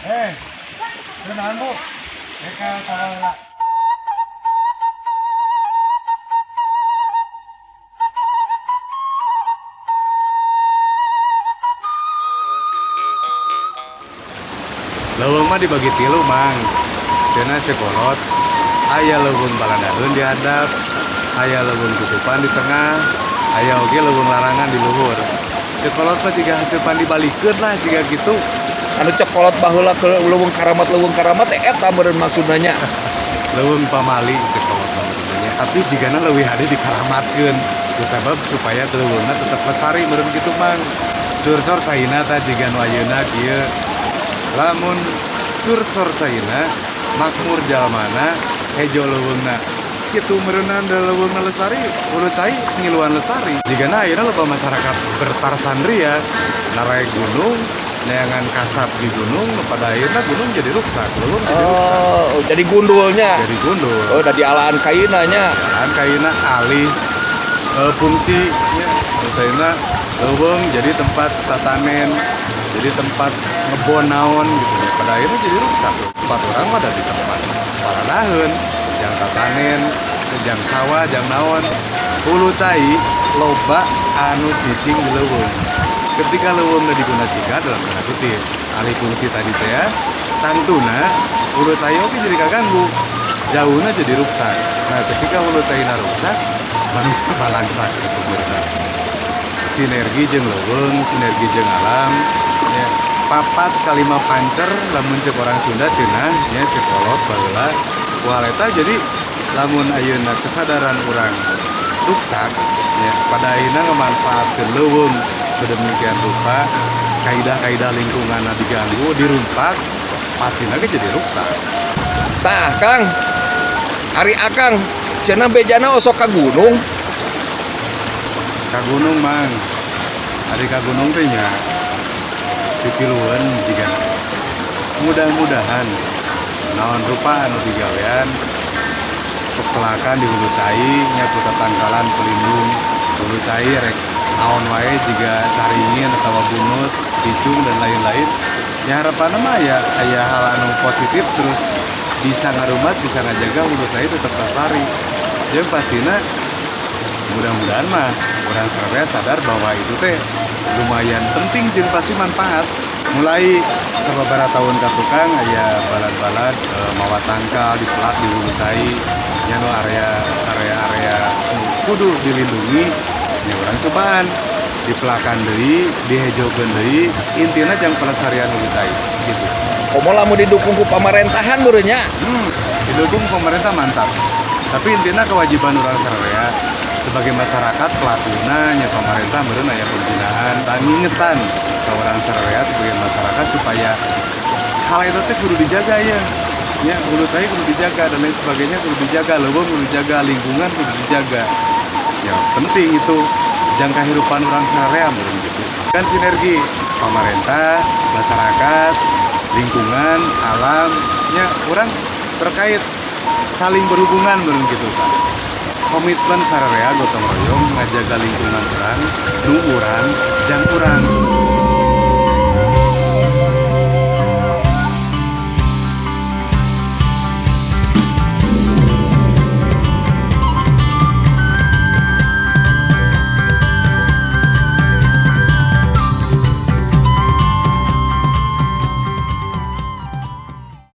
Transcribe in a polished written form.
Kenalan bu, mereka kalau leuweung mah dibagi tilu mang. Cenah cekolot, aya leuweung baladaheun di hadap, aya leuweung tutupan di tengah, aya oge leuweung larangan di luhur. Cekolot mah jiga hasupan dibalikeun lah jiga gitu. Anu cekolot baheula ke leuweung karamat eta meureun maksudna nya. Leuweung pamali cekolot maksudnya. Tapi jigana leuwih hade dikaramatkeun. Kusabab supaya leuweungna tetep lestari meureun kitu mang. Curcor caina tah jiga nu ayeuna kieu. Lamun curcor caina makmur jalmana hejo leuweungna. Kitu meureunan da leuweungna lestari, ulu cai ngiluan lestari. Jigana ayeuna loba masyarakat bertarsandria narai gunung, neangan kasap di gunung, pada akhirnya gunung jadi rusak, leuweung jadi rusak. Oh, jadi gundulnya. Jadi gundul. Oh, dari alaan kaina nya. Alaan kaina alih fungsinya, kaina leuweung jadi tempat tatanen, jadi tempat ngebon naon gitu ya. Pada akhirnya jadi rusak. Tempat orang mah ada di tempat paranaheun, jang tatanen, jang sawah, jang naon. Hulu cai loba anu cicing di leuweung. Ketika leuweungna digunasika dalam tanda kutip alih fungsi tadi teh tangtuna hulu cai oge jadi kaganggu, jauhna jadi rusak. Nah ketika hulu caina rusak manusia balangsak gitu berita sinergi jeung leuweung, sinergi jeung alam ya. Papat kalima pancer lamun ceuk orang Sunda cenah nya cekolot baheula kual eta. Jadi lamun ayeuna kesadaran urang rusak ya, pada ayeuna ngamanfaatkeun leuweung sedemikian rupa kaidah-kaidah lingkungan diganggu, dirumpak, pasti lagi jadi rusak. Tah, Kang. Ari Akang cenah bejana osok ka gunung. Ka gunung mang. Ari ka gunung teh nya pipilueun jiga. Mudah-mudahan naon rupa anu digawean pepelakan di hulu cai nya tatangkalan pelindung hulu cai rek naon wae jiga caringin atawa bunut, picung dan lain-lain. Ya harapanna mah ya aya hal anu positif terus bisa ngarumat, bisa ngajaga hulu cai tetap lestari. Jeung pastina mudah-mudahan mah urang sararea sadar bahwa itu teh lumayan penting jeung pasti manfaat. Mulai sababaraha tahun ka tukang aya balad-balad mawa tangkal dipelak di hulu cai nya nu area kudu dilindungi. Ya orang cobaan dipelakan deui, dihejokeun deui, intina jang pelestarian hulu cai gitu. Komo lamun didukung ku pamerintahan meureun nya. Didukung pemerintah mantap. Tapi intina kewajiban urang sararea sebagai masyarakat pelatuna nya pemerintah meureun aya pembinaan dan ngingetan ka urang sararea sebagai masyarakat supaya hal itu teh kudu dijaga ya. Ya hulu cai kudu dijaga dan lain sebagainya kudu dijaga, leuweung kudu dijaga, lingkungan kudu dijaga. Ya penting itu jangka kehidupan orang sararea meureun gitu. Kan sinergi pemerintah, masyarakat, lingkungan, alam nya urang terkait saling berhubungan meureun gitu Pak. Komitmen sararea gotong royong ngajaga lingkungan urang, nu urang jang urang.